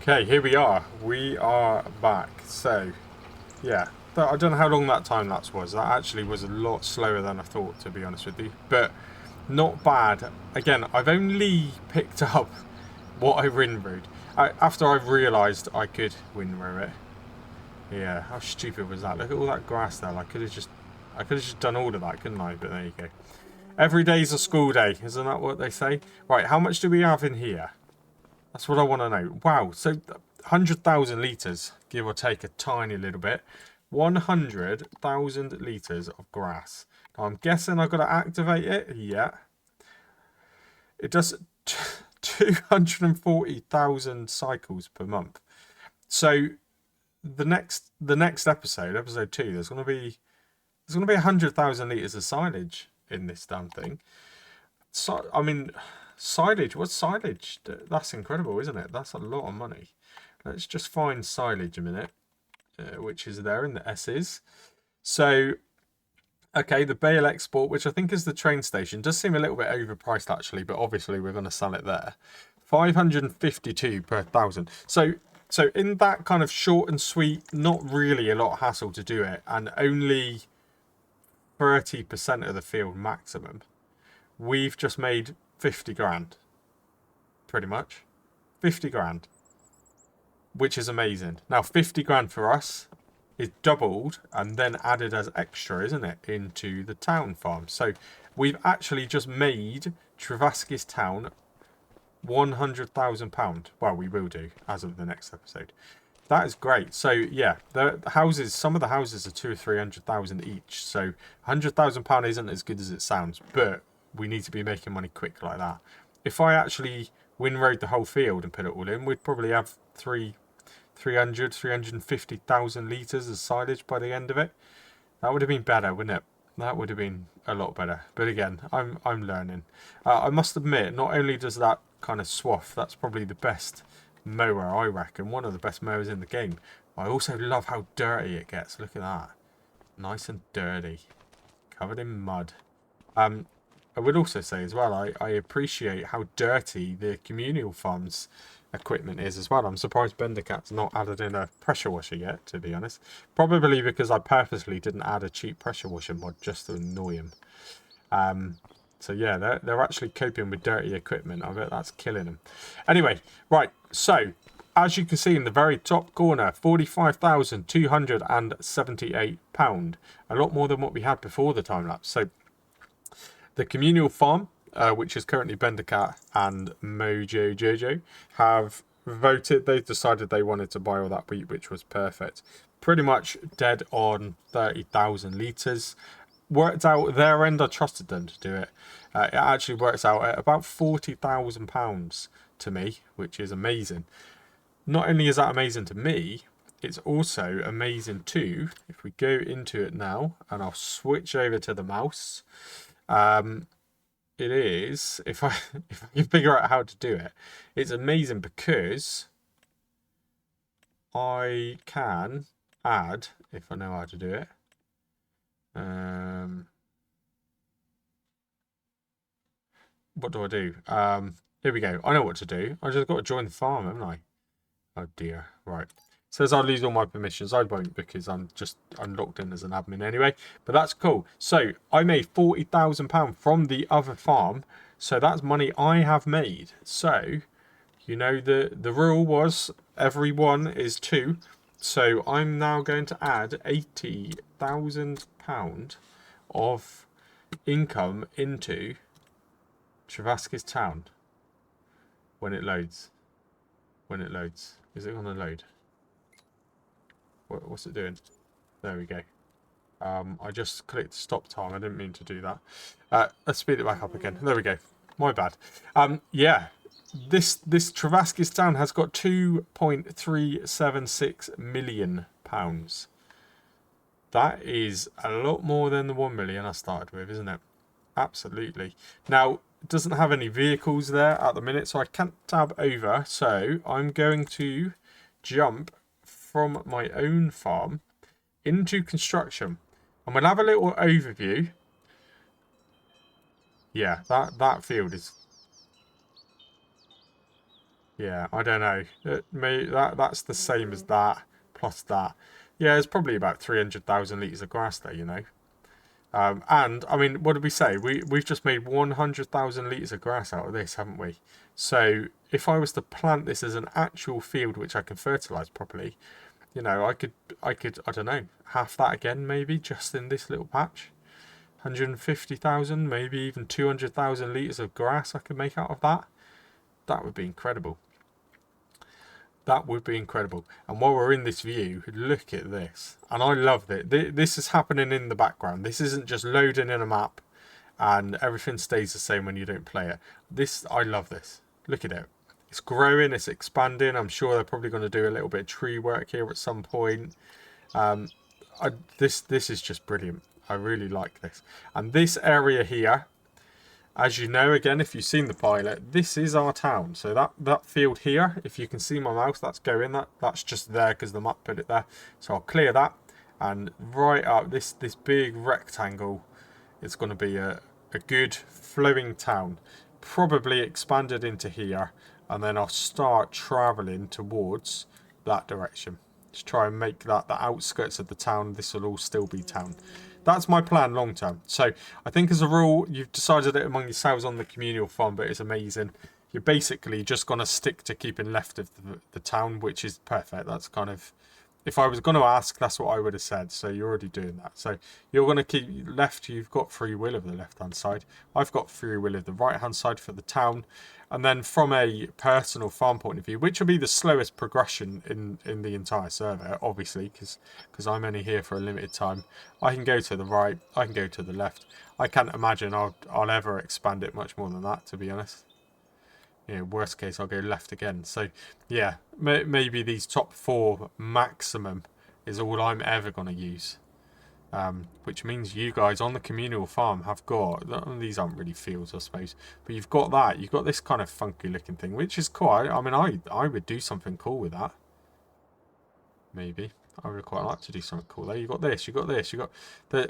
Okay, here we are. We are back. So, yeah. I don't know how long that time lapse was. That actually was a lot slower than I thought, to be honest with you. But not bad. Again, I've only picked up what I windrowed. After I've realised I could windrow it. Yeah, how stupid was that? Look at all that grass there. I could have just done all of that, couldn't I? But there you go. Every day's a school day. Isn't that what they say? Right, how much do we have in here? That's what I want to know. Wow, so 100,000 litres, give or take a tiny little bit. 100,000 litres of grass. Now, I'm guessing I've got to activate it. Yeah. It does 240,000 cycles per month. So the next episode, episode 2, there's going to be 100,000 litres of silage in this damn thing. So I mean, silage. What's silage? That's incredible, isn't it? That's a lot of money. Let's just find silage a minute, which is there in the S's. So, okay, the Bale Export, which I think is the train station, does seem a little bit overpriced actually, but obviously we're going to sell it there. 552 per thousand. So in that kind of short and sweet, not really a lot of hassle to do it, and only 30% of the field maximum, we've just made 50 grand. Pretty much. 50 grand. Which is amazing. Now, 50 grand for us is doubled and then added as extra, isn't it, into the town farm. So we've actually just made Trevaskis Town £100,000. Well, we will do as of the next episode. That is great. So yeah, the houses, some of the houses are 200,000 or 300,000 each. So £100,000 isn't as good as it sounds, but we need to be making money quick like that. If I actually windrowed the whole field and put it all in, we'd probably have 350,000 litres of silage by the end of it. That would have been better, wouldn't it? That would have been a lot better. But again, I'm learning. I must admit, not only does that kind of swath, that's probably the best mower, I reckon. One of the best mowers in the game. I also love how dirty it gets. Look at that. Nice and dirty. Covered in mud. I would also say as well, I appreciate how dirty the communal farms equipment is as well. I'm surprised Bendercat's not added in a pressure washer yet, to be honest. Probably because I purposely didn't add a cheap pressure washer mod just to annoy him. So yeah, they're actually coping with dirty equipment. I bet that's killing them. Anyway, right, so as you can see in the very top corner, £45,278. A lot more than what we had before the time lapse. So the communal farm, which is currently Bendercat and Mojo Jojo, have voted. They've decided they wanted to buy all that wheat, which was perfect. Pretty much dead on 30,000 litres. Worked out their end. I trusted them to do it. It actually works out at about £40,000 to me, which is amazing. Not only is that amazing to me, it's also amazing too. If we go into it now, and I'll switch over to the mouse. It is, if I can figure out how to do it, it's amazing because I can add, if I know how to do it. What do I do? Here we go. I know what to do. I just got to join the farm, haven't I? Oh dear. Right. Says I'll lose all my permissions. I won't, because I'm locked in as an admin anyway. But that's cool. So I made £40,000 from the other farm. So that's money I have made. So, you know, the rule was every one is 2. So I'm now going to add £80,000 of income into Trevaskis Town when it loads. When it loads. Is it going to load? What's it doing? There we go. I just clicked stop time. I didn't mean to do that. Let's speed it back up again. There we go. My bad. Yeah. This Trevaskis Town has got £2.376 million. That is a lot more than the 1 million I started with, isn't it? Absolutely. Now, it doesn't have any vehicles there at the minute, so I can't tab over. So I'm going to jump from my own farm into construction, and we'll have a little overview. Yeah, that field is, yeah, I don't know, that's the same as that plus that. Yeah, it's probably about 300,000 litres of grass there, you know. And I mean, what did we say? We've just made 100,000 litres of grass out of this, haven't we? So if I was to plant this as an actual field which I can fertilise properly, you know, I could, I don't know, half that again maybe, just in this little patch. 150,000, maybe even 200,000 litres of grass I could make out of that. That would be incredible. That would be incredible. And while we're in this view, look at this. And I love it. This is happening in the background. This isn't just loading in a map and everything stays the same when you don't play it. I love this. Look at it. It's growing, it's expanding. I'm sure they're probably going to do a little bit of tree work here at some point. This is just brilliant. I really like this. And this area here, as you know, again, if you've seen the pilot, this is our town. So that field here, if you can see my mouse, that's going. That's just there because the map put it there. So I'll clear that, and right up this big rectangle, it's going to be a good flowing town, probably expanded into here, and then I'll start traveling towards that direction to try and make that the outskirts of the town. This will all still be town. That's my plan long term. So I think as a rule, you've decided it among yourselves on the communal farm, but it's amazing. You're basically just going to stick to keeping left of the town, which is perfect. That's kind of, if I was going to ask, that's what I would have said. So you're already doing that. So you're going to keep left. You've got free will of the left-hand side. I've got free will of the right-hand side for the town. And then from a personal farm point of view, which will be the slowest progression in the entire server, obviously, because I'm only here for a limited time, I can go to the right, I can go to the left. I can't imagine I'll ever expand it much more than that, to be honest. You know, worst case, I'll go left again. So, yeah, maybe these top 4 maximum is all I'm ever going to use. Which means you guys on the communal farm have got, these aren't really fields I suppose, but you've got that, you've got this kind of funky looking thing, which is cool. I mean, I would do something cool with that. Maybe. I would quite like to do something cool there. You've got this, you've got this, you've got,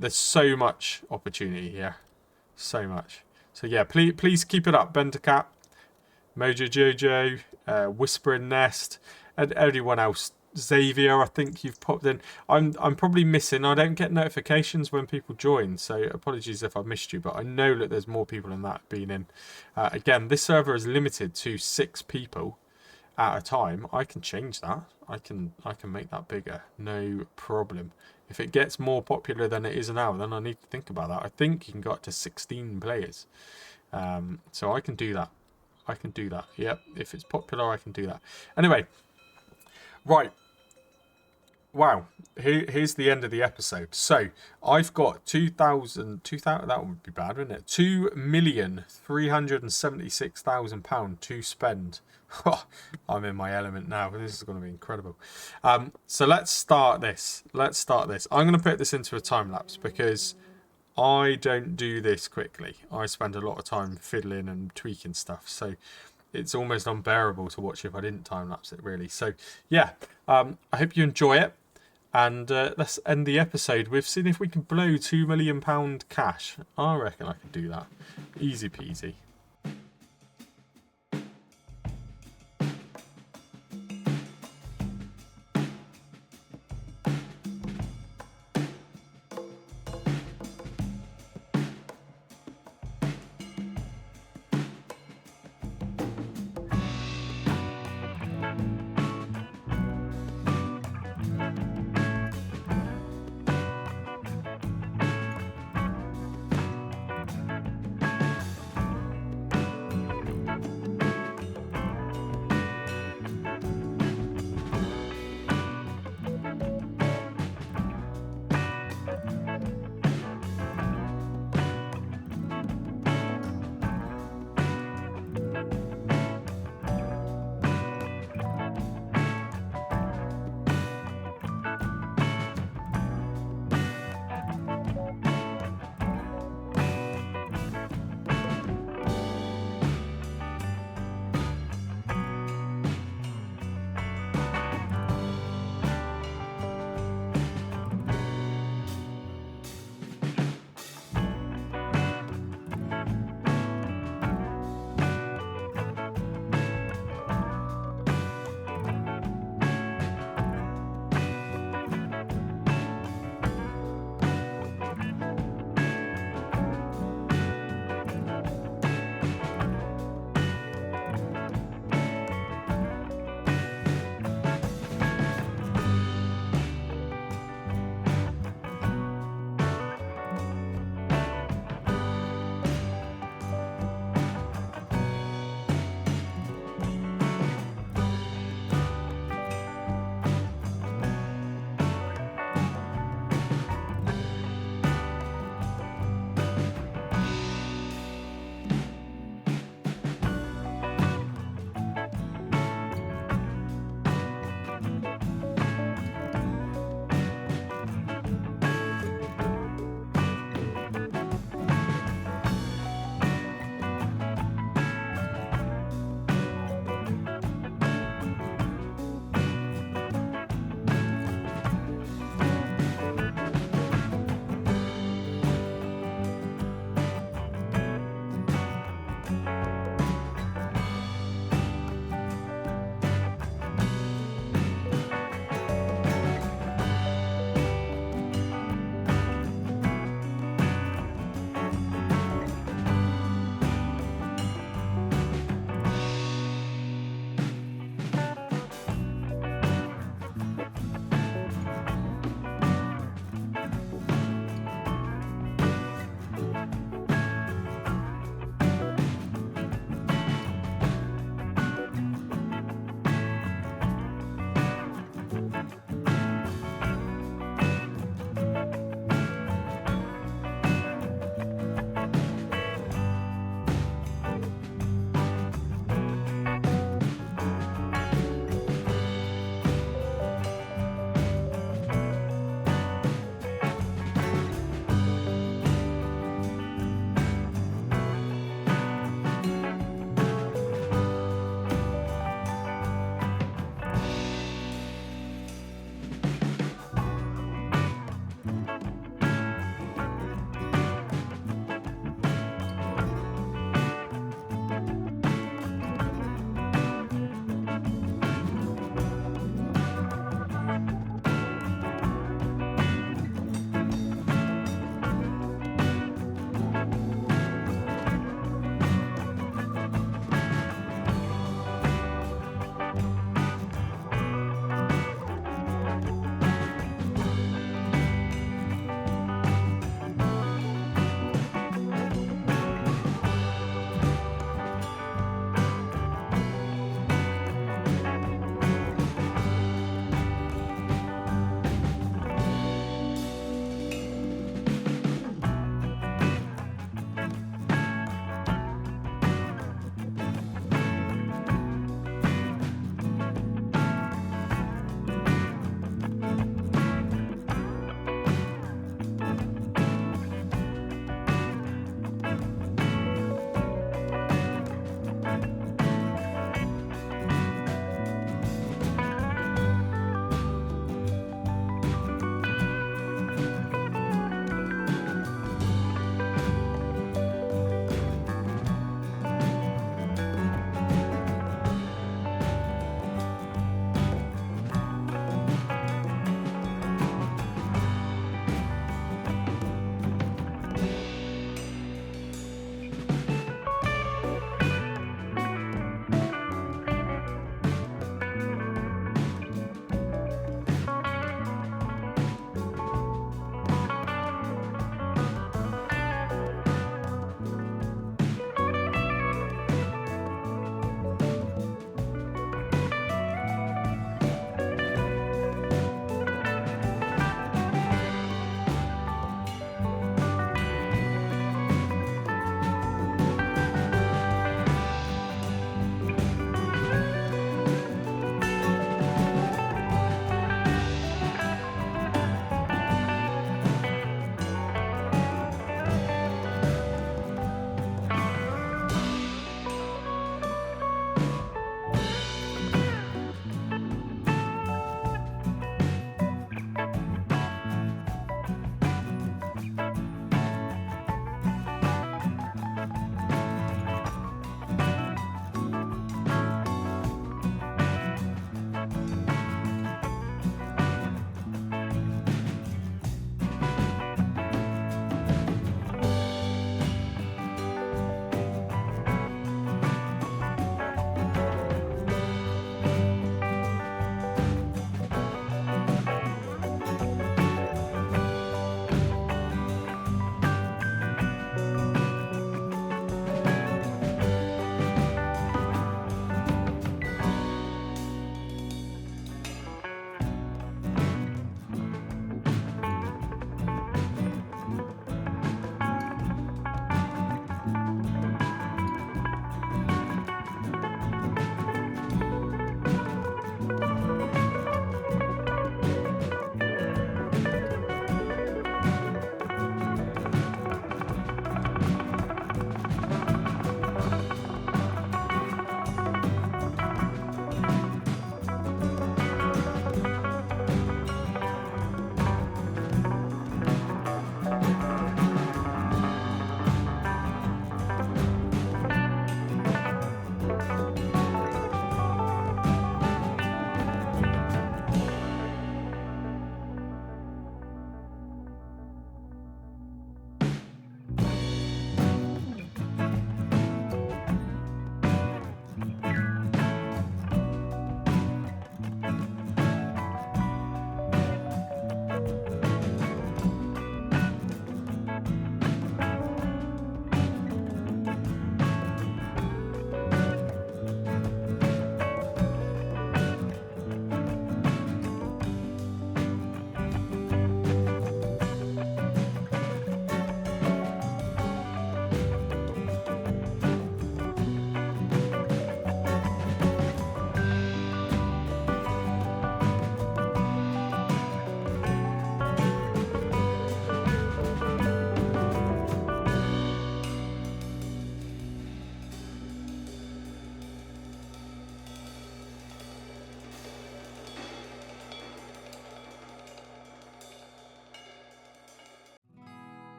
there's so much opportunity here. So much. So yeah, please keep it up, Bendercat, Mojo Jojo, Whispering Nest, and everyone else. Xavier, I think you've popped in. I'm probably missing. I don't get notifications when people join, so apologies if I've missed you, but I know that there's more people than that being in. Again, this server is limited to 6 people at a time. I can change that. I can make that bigger. No problem. If it gets more popular than it is now, then I need to think about that. I think you can go up to 16 players. So I can do that. I can do that. Yep. If it's popular, I can do that. Anyway. Right. Wow. Here's the end of the episode. So I've got 2,000, that would be bad, wouldn't it? £2,376,000 to spend. I'm in my element now. This is going to be incredible. So let's start this. I'm going to put this into a time lapse because I don't do this quickly. I spend a lot of time fiddling and tweaking stuff. So it's almost unbearable to watch if I didn't time lapse it, really. So yeah, I hope you enjoy it, and let's end the episode with seeing if we can blow £2 million cash. I reckon I can do that, easy peasy.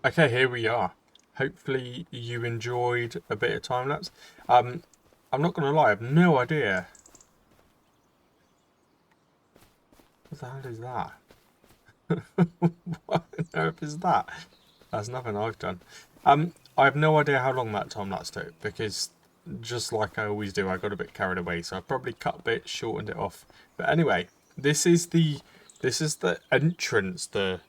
Okay, here we are. Hopefully you enjoyed a bit of time lapse. I'm not gonna lie, I have no idea. What the hell is that? What on earth is that? That's nothing I've done. I have no idea how long that time lapse took, because just like I always do, I got a bit carried away, so I probably cut a bit, shortened it off. But anyway, this is the entrance, the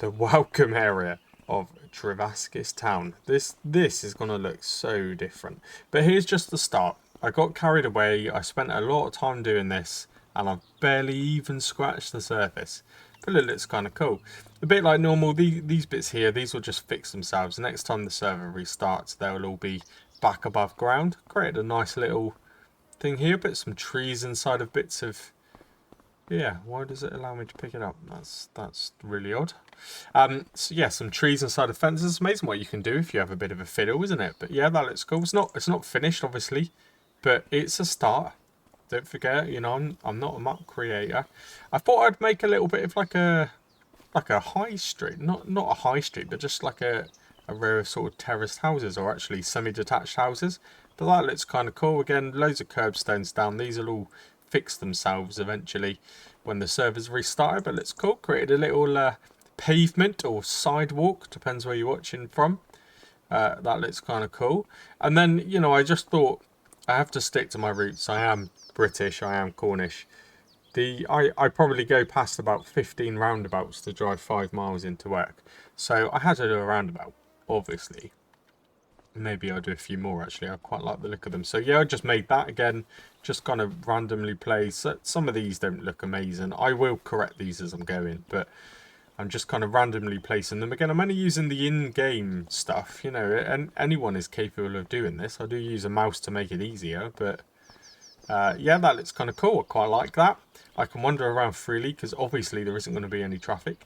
welcome area of Trevaskis Town. This is gonna look so different. But here's just the start. I got carried away. I spent a lot of time doing this, and I've barely even scratched the surface. But it looks kind of cool. A bit like normal, these bits here, these will just fix themselves. Next time the server restarts, they'll all be back above ground. Created a nice little thing here, but some trees inside of bits of... Yeah, why does it allow me to pick it up? That's really odd. So yeah, some trees inside of fences. It's amazing what you can do if you have a bit of a fiddle, isn't it? But yeah, that looks cool. It's not finished, obviously, but it's a start. Don't forget, you know, I'm not a map creator. I thought I'd make a little bit of like a high street, not a high street, but just like a row of sort of terraced houses, or actually semi-detached houses. But that looks kind of cool. Again, loads of curbstones down. These will all fix themselves eventually when the server's restarted. But it's cool. Created a little pavement or sidewalk, depends where you're watching from. That looks kind of cool. And then, you know, I just thought I have to stick to my roots. I am British, I am Cornish. I probably go past about 15 roundabouts to drive 5 miles into work. So I had to do a roundabout, obviously. Maybe I'll do a few more, actually. I quite like the look of them. So yeah, I just made that again. Just kind of randomly placed. Some of these don't look amazing. I will correct these as I'm going, but I'm just kind of randomly placing them. Again, I'm only using the in-game stuff, you know, and anyone is capable of doing this. I do use a mouse to make it easier, but yeah, that looks kind of cool. I quite like that. I can wander around freely because obviously there isn't going to be any traffic.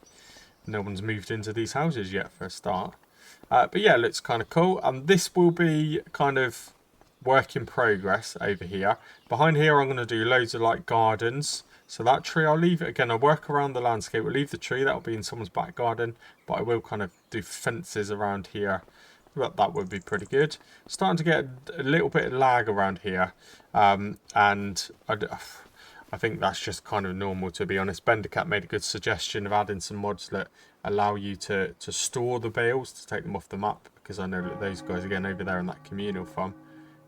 No one's moved into these houses yet for a start. But yeah, it looks kind of cool. And this will be kind of work in progress over here. Behind here, I'm going to do loads of like gardens. So that tree, I'll leave it again. I'll work around the landscape. We'll leave the tree. That'll be in someone's back garden. But I will kind of do fences around here. But that would be pretty good. Starting to get a little bit of lag around here. And I think that's just kind of normal, to be honest. Bendercat made a good suggestion of adding some mods that allow you to store the bales, to take them off the map. Because I know that those guys, again, over there in that communal farm,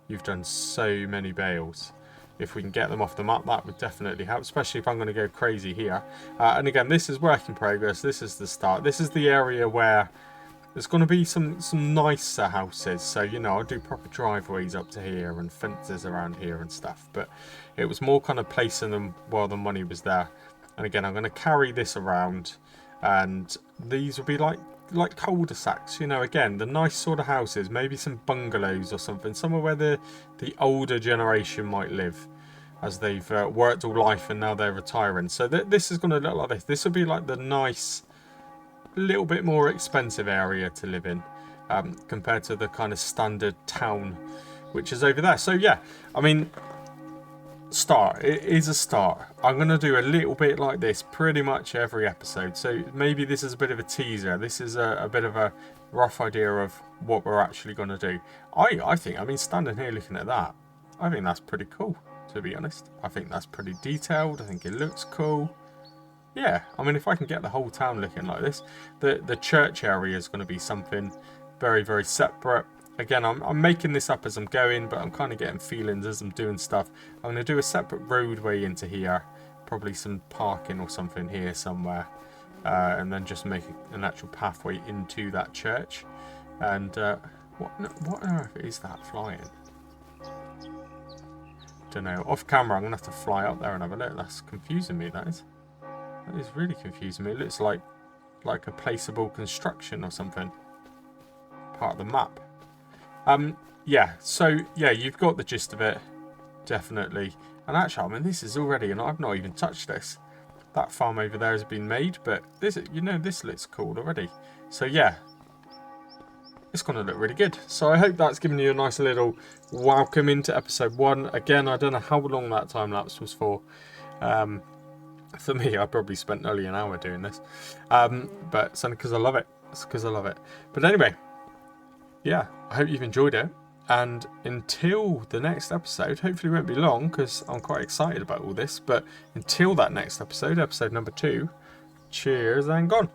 you've done so many bales. If we can get them off the map, that would definitely help, especially if I'm going to go crazy here. And again, this is work in progress. This is the start. This is the area where there's going to be some nicer houses. So, you know, I'll do proper driveways up to here and fences around here and stuff. But it was more kind of placing them while the money was there. And again, I'm going to carry this around. And these will be like cul-de-sacs, you know, again, the nice sort of houses. Maybe some bungalows or something. Somewhere where the older generation might live, as they've worked all life and now they're retiring. So this is going to look like this. This will be like the nice, little bit more expensive area to live in, compared to the kind of standard town which is over there. So yeah, I mean, it is a start. I'm going to do a little bit like this pretty much every episode, so maybe this is a bit of a teaser. This is a bit of a rough idea of what we're actually going to do. I think, I mean, standing here looking at that, I think that's pretty cool, to be honest. I think that's pretty detailed. I think it looks cool. Yeah, I mean, if I can get the whole town looking like this, the church area is going to be something very, very separate. Again, I'm making this up as I'm going, but I'm kind of getting feelings as I'm doing stuff. I'm going to do a separate roadway into here, probably some parking or something here somewhere, and then just make an actual pathway into that church. And what on earth is that flying? Don't know. Off camera, I'm going to have to fly up there and have a look. That's confusing me, that is. That is really confusing me. It looks like a placeable construction or something. Part of the map. Yeah, so yeah, you've got the gist of it, definitely. And actually, I mean, this is already, and I've not even touched this. That farm over there has been made, but this, you know, this looks cool already. So yeah, it's going to look really good. So I hope that's given you a nice little welcome into episode 1. Again, I don't know how long that time lapse was for. For me, I probably spent nearly an hour doing this, but it's only because I love it. It's because I love it. But anyway, yeah, I hope you've enjoyed it. And until the next episode, hopefully it won't be long because I'm quite excited about all this. But until that next episode, episode number 2, cheers and gone.